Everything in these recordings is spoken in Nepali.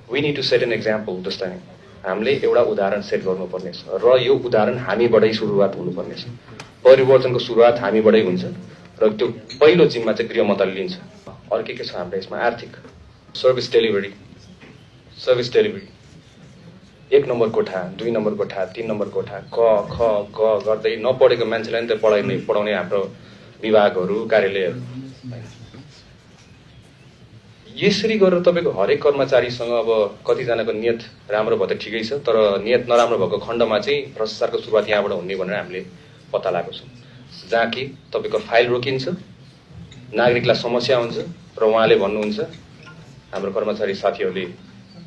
We need to set an example this time. हामीले एउटा उदाहरण सेट गर्नुपर्नेछ र यो उदाहरण हामीबाटै सुरुवात हुनुपर्नेछ। परिवर्तनको सुरुवात हामीबाटै हुन्छ र त्यो पहिलो जिम्मा चाहिँ गृह मन्त्रालयले लिन्छ। अर्को के छ हाम्रो यसमा आर्थिक सर्भिस डेलिभरी 1 नम्बर कोठा 2 नम्बर कोठा 3 नम्बर कोठा क ख ग गर्दै नपढेको मान्छेलाई नि त पढाउने हाम्रो विभागहरू कार्यालयहरू। यसरी गरेर तपाईको हरेक कर्मचारीसँग अब कतिजनाको नियत राम्रो भयो त ठिकै छ, तर नियत नराम्रो भएको खण्डमा चाहिँ भ्रष्टाचारको सुरुवात यहाँबाट हुने भनेर हामीले पत्ता लगाएको छौँ। जहाँ कि तपाईको फाइल रोकिन्छ, नागरिकलाई समस्या हुन्छ र उहाँले भन्नुहुन्छ, हाम्रो कर्मचारी साथीहरूले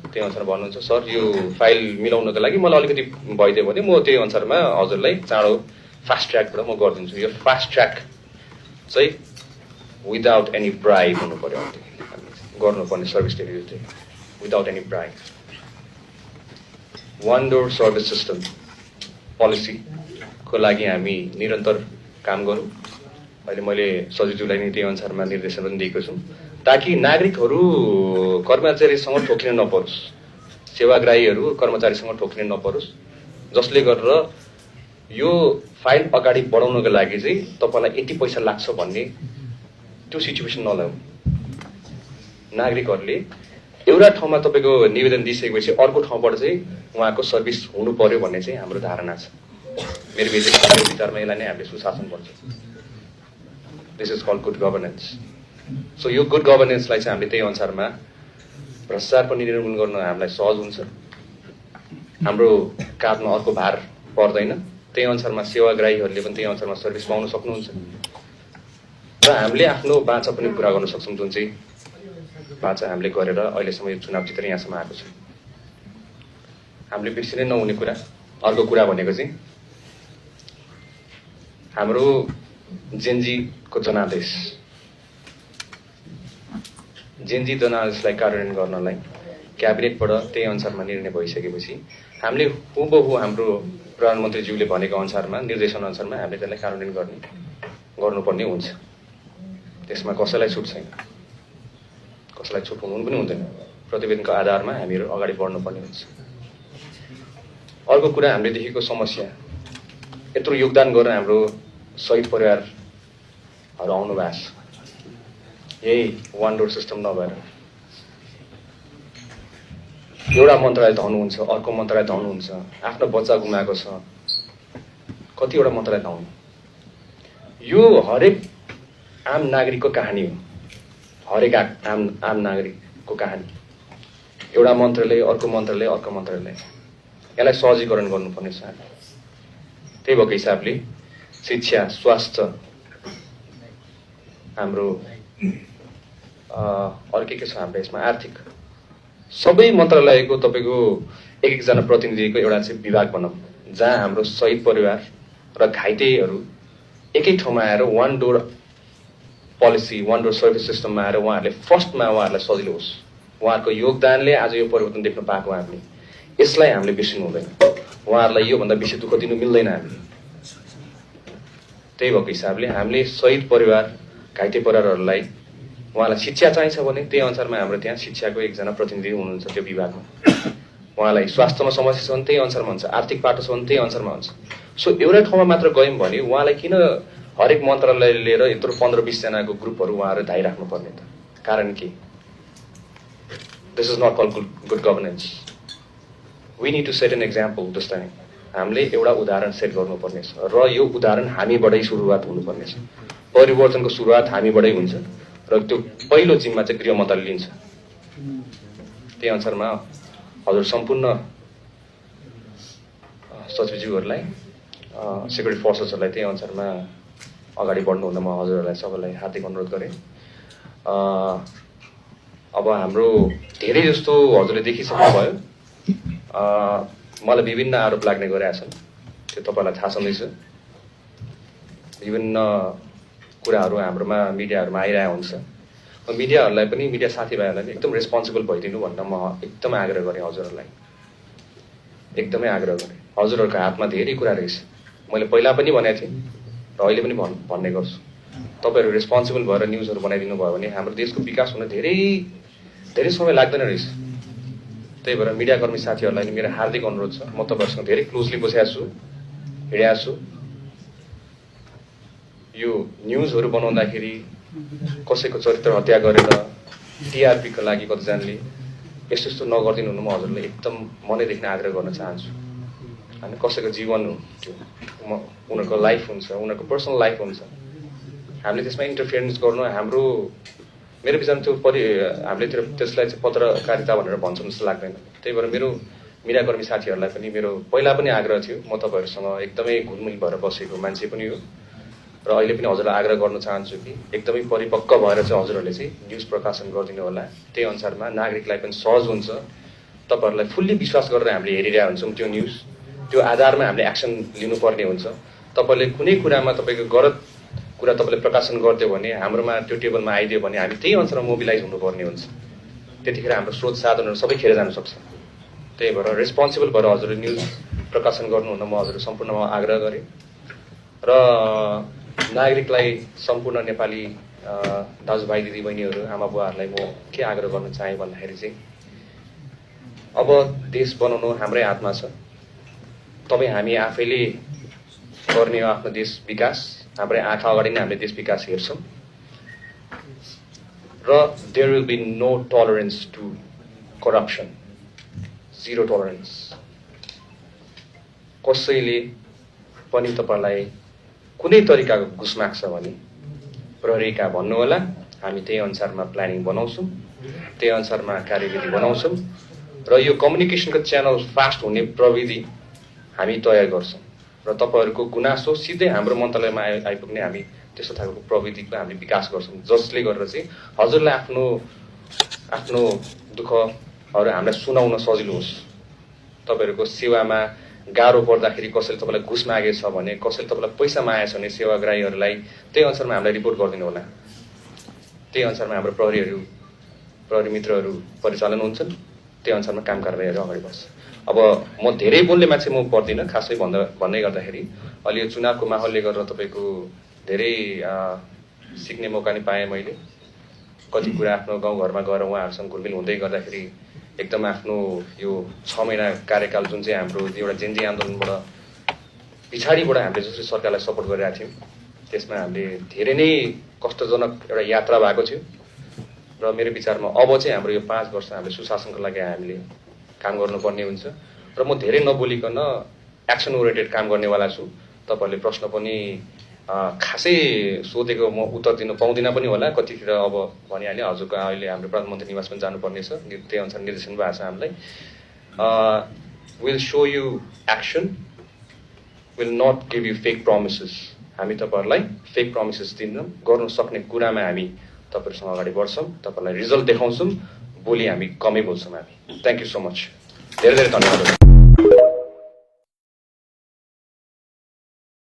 त्यही अनुसार भन्नुहुन्छ, सर यो फाइल मिलाउनको लागि मलाई अलिकति भइदियो भने म त्यही अनुसारमा हजुरलाई चाँडो फास्ट ट्र्याकबाट म गरिदिन्छु। यो फास्ट ट्र्याक चाहिँ विदाउट एनी ब्राइब हुनु पर्यो गर्नुपर्ने सर्भिस डेलिभरी चाहिँ without any bribe. One door service system पोलिसीको लागि हामी निरन्तर काम गरौँ। अहिले मैले सचिवज्यूलाई नि त्यही अनुसारमा निर्देशन पनि दिएको छु, ताकि नागरिकहरू कर्मचारीसँग ठोकिन नपरोस्, सेवाग्राहीहरू कर्मचारीसँग ठोकिन नपरोस्, जसले गरेर यो फाइल अगाडि बढाउनको लागि चाहिँ तपाईँलाई यति पैसा लाग्छ भन्ने त्यो सिचुएसन नल्याऊ। नागरिकहरूले एउटा ठाउँमा तपाईँको निवेदन दिइसकेपछि अर्को ठाउँबाट चाहिँ उहाँको सर्भिस हुनु पर्यो भन्ने चाहिँ हाम्रो धारणा छ। मेरो विचारमा यसलाई नै हामीले सुशासन भन्छ। This is called good governance. So यो गुड गभर्नेन्सलाई चाहिँ हामीले त्यही अनुसारमा भ्रष्टाचार पनि निर्मूलन गर्न हामीलाई सहज हुन्छ, हाम्रो काँधमा अर्को भार पर्दैन, त्यही अनुसारमा सेवाग्राहीहरूले पनि त्यही अनुसारमा सर्भिस पाउन सक्नुहुन्छ र हामीले आफ्नो बाचा पनि पुरा गर्न सक्छौँ, जुन चाहिँ बाचा हामीले गरेर अहिलेसम्म यो चुनाव जितेर यहाँसम्म आएको छ। हामीले बिर्सिनै नहुने कुरा अर्को कुरा भनेको चाहिँ हाम्रो जेनजीको जनादेश जनादेशलाई कार्यान्वयन गर्नलाई क्याबिनेटबाट त्यही अनुसारमा निर्णय भइसकेपछि हामीले हुबहु हाम्रो प्रधानमन्त्रीज्यूले भनेको अनुसारमा निर्देशन अनुसारमा हामीले त्यसलाई कार्यान्वयन गर्नुपर्ने हुन्छ। त्यसमा कसैलाई छुट छैन, कसैलाई छुट हुनु पनि हुँदैन। प्रतिवेदनको आधारमा हामीहरू अगाडि बढ्नुपर्ने हुन्छ। अर्को कुरा हामीले देखेको समस्या, यत्रो योगदान गरेर हाम्रो शहीद परिवारहरू आउनु भएको छ, यही वान डोर सिस्टम नभएर एउटा मन्त्रालय धाउनुहुन्छ, अर्को मन्त्रालय धाउनुहुन्छ, आफ्नो बच्चा गुमाएको छ, कतिवटा मन्त्रालय धाउनु। यो हरेक आम नागरिकको कहानी हो, हरेक आम नागरिकको कहानी। एउटा मन्त्रालय अर्को मन्त्रालय अर्को मन्त्रालय, यसलाई सहजीकरण गर्नुपर्ने छ। त्यही भएको हिसाबले शिक्षा, स्वास्थ्य, हाम्रो अर्को के छ हाम्रो यसमा आर्थिक, सबै मन्त्रालयको तपाईँको एकजना प्रतिनिधिको एउटा चाहिँ विभाग बनाऊँ, जहाँ हाम्रो शहीद परिवार र घाइतेहरू एकै ठाउँमा आएर one door policy, one door service सिस्टममा आएर उहाँहरूले फर्स्टमा उहाँहरूलाई सजिलो होस्। उहाँहरूको योगदानले आज यो परिवर्तन देख्न पाएको हामीले, यसलाई हामीले बिर्सिनु हुँदैन। उहाँहरूलाई योभन्दा बेसी दुःख दिनु मिल्दैन हामीले। त्यही भएको हिसाबले हामीले शहीद परिवार, घाइते परिवारहरूलाई उहाँलाई शिक्षा चाहिन्छ भने त्यही अनुसारमा हाम्रो त्यहाँ शिक्षाको एकजना प्रतिनिधि हुनुहुन्छ त्यो विभागमा। उहाँलाई स्वास्थ्यमा समस्या छ भने त्यही अनुसारमा हुन्छ, आर्थिक पाटो छ भने त्यही अनुसारमा हुन्छ। सो एउटा ठाउँमा मात्र गयौँ भने उहाँलाई किन हरेक मन्त्रालय लिएर यत्रो 15-20 जनाको ग्रुपहरू उहाँहरू धाइराख्नु पर्ने त? कारण के? This is not called good governance. We need to set an example this time. हामीले एउटा उदाहरण सेट गर्नुपर्नेछ र यो उदाहरण हामीबाटै सुरुवात हुनुपर्नेछ। परिवर्तनको सुरुवात हामीबाटै हुन्छ र त्यो पहिलो जिम्मा चाहिँ गृह मन्त्रालयले लिन्छ। त्यही अनुसारमा हजुर सम्पूर्ण सचिवज्यूहरूलाई, सेक्युरिटी फोर्सेसहरूलाई त्यही अनुसारमा अगाडि बढ्नुहुँदा म हजुरहरूलाई सबैलाई हार्दिक अनुरोध गरेँ। अब हाम्रो धेरै जस्तो हजुरले देखिसक्नुभयो, मलाई विभिन्न आरोप लाग्ने गरेका छन्, त्यो तपाईँलाई थाहा छँदैछ। विभिन्न कुराहरू हाम्रोमा मिडियाहरूमा आइरहेको हुन्छ। मिडियाहरूलाई पनि, मिडिया साथीभाइहरूलाई पनि एकदम रेस्पोन्सिबल भइदिनु भनेर म एकदम आग्रह गरेँ हजुरहरूलाई, एकदमै आग्रह गरेँ। हजुरहरूको हातमा धेरै कुरा रहेछ, मैले पहिला पनि भनेको थिएँ र अहिले पनि भन्ने गर्छु। तपाईँहरू रेस्पोन्सिबल भएर न्युजहरू बनाइदिनु भयो भने हाम्रो देशको विकास हुन धेरै समय लाग्दैन रहेछ। त्यही भएर मिडियाकर्मी साथीहरूलाई मेरो हार्दिक अनुरोध छ, म तपाईँहरूसँग धेरै क्लोजली बसेको छु, हिँडेको छु। यो न्युजहरू बनाउँदाखेरि कसैको चरित्र हत्या गरेर टिआरपीको लागि कतिजनाले यस्तो यस्तो नगरिदिनु हुनु, म हजुरलाई एकदम मनैदेखि आग्रह गर्न चाहन्छु। अनि कसैको जीवन त्यो उनीहरूको लाइफ हुन्छ, उनीहरूको पर्सनल लाइफ हुन्छ, हामीले त्यसमा इन्टरफियरेन्स गर्नु हाम्रो मेरो विचारमा त्यो हामीले त्यसलाई चाहिँ पत्रकारिता भनेर भन्छौँ जस्तो लाग्दैन। त्यही भएर मेरो मिडियाकर्मी साथीहरूलाई पनि मेरो पहिला पनि आग्रह थियो, म तपाईँहरूसँग एकदमै घुलमिल भएर बसेको मान्छे पनि हो र अहिले पनि हजुरलाई आग्रह गर्न चाहन्छु कि एकदमै परिपक्व भएर चाहिँ हजुरहरूले चाहिँ न्युज प्रकाशन गरिदिनु होला। त्यही अनुसारमा नागरिकलाई पनि सहज हुन्छ, तपाईँहरूलाई फुल्ली विश्वास गरेर हामीले हेरिरहेको हुन्छौँ त्यो न्युज, त्यो आधारमा हामीले एक्सन लिनुपर्ने हुन्छ। तपाईँले कुनै कुरामा तपाईँको गलत कुरा तपाईँले प्रकाशन गरिदियो भने हाम्रोमा त्यो टेबलमा आइदियो भने हामी त्यही अनुसारमा मोबिलाइज हुनुपर्ने हुन्छ। त्यतिखेर हाम्रो स्रोत साधनहरू सबै खेर जान सक्छ। त्यही भएर रेस्पोन्सिबल भएर हजुरले न्युज प्रकाशन गर्नुहुन म हजुर सम्पूर्णमा आग्रह गरेँ र नागरिकलाई सम्पूर्ण नेपाली दाजुभाइ दिदीबहिनीहरू आमा बुवाहरूलाई म के आग्रह गर्न चाहेँ भन्दाखेरि चाहिँ अब देश बनाउनु हाम्रै हातमा छ। तपाईँ हामी आफैले गर्ने हो आफ्नो देश विकास, हाम्रै आँखा अगाडि नै हामीले देश विकास हेर्छौँ र there will be no tolerance to corruption, zero tolerance. कसैले पनि तपाईँलाई कुनै तरिकाको घुस माग्छ भने प्रहरीका भन्नुहोला, हामी त्यही अनुसारमा प्लानिङ बनाउँछौँ, त्यही अनुसारमा कार्यविधि बनाउँछौँ र यो कम्युनिकेसनको च्यानल फास्ट हुने प्रविधि हामी तयार गर्छौँ र तपाईँहरूको गुनासो सिधै हाम्रो मन्त्रालयमा आइपुग्ने हामी त्यस्तो खालको प्रविधिको हामीले विकास गर्छौँ, जसले गरेर चाहिँ हजुरलाई आफ्नो दुःखहरू हामीलाई सुनाउन सजिलो होस्। तपाईँहरूको सेवामा गाह्रो पर्दाखेरि कसैले तपाईँलाई घुस मागेछ भने, कसैले तपाईँलाई पैसा मागेछ भने सेवाग्राहीहरूलाई त्यही अनुसारमा हामीलाई रिपोर्ट गरिदिनु होला। त्यही अनुसारमा हाम्रो प्रहरी मित्रहरू परिचालन हुन्छन्, त्यही अनुसारमा काम कारबाहीहरू अगाडि बढ्छ। अब म धेरै बोल्ने मान्छे म पर्दिनँ, खासै भन्दै गर्दाखेरि अहिले यो चुनावको माहौलले गर्दा तपाईँको धेरै सिक्ने मौका नि पाएँ मैले। कति कुरा आफ्नो गाउँघरमा गएर उहाँहरूसँग घुलमिल हुँदै गर्दाखेरि एकदम आफ्नो यो 6 महिना कार्यकाल जुन चाहिँ हाम्रो एउटा जेनजी आन्दोलनबाट पछाडिबाट हामीले जसरी सरकारलाई सपोर्ट गरिरहेको थियौँ, त्यसमा हामीले धेरै नै कष्टजनक एउटा यात्रा भएको थियो र मेरो विचारमा अब चाहिँ हाम्रो यो 5 वर्ष हामीले सुशासनको लागि हामीले काम गर्नुपर्ने हुन्छ र म धेरै नबोलिकन एक्सन ओरिएन्टेड काम गर्नेवाला छु। तपाईँहरूले प्रश्न पनि खासै सोधेको म उत्तर दिन पाउँदिनँ पनि होला, कतिखेर अब भनिहालेँ हजुरको अहिले हाम्रो प्रधानमन्त्री निवास पनि जानुपर्ने छ, त्यही अनुसार निर्देशन भएको छ हामीलाई। Will show you action, will not give you fake promises. हामी तपाईँहरूलाई फेक प्रमिसेस दिन्नौँ, गर्नु सक्ने कुरामा हामी तपाईँहरूसँग अगाडि बढ्छौँ, तपाईँहरूलाई रिजल्ट देखाउँछौँ, भोलि हामी कमै बोल्छौँ हामी। थ्याङ्क यू सो मच, धेरै धेरै धन्यवाद।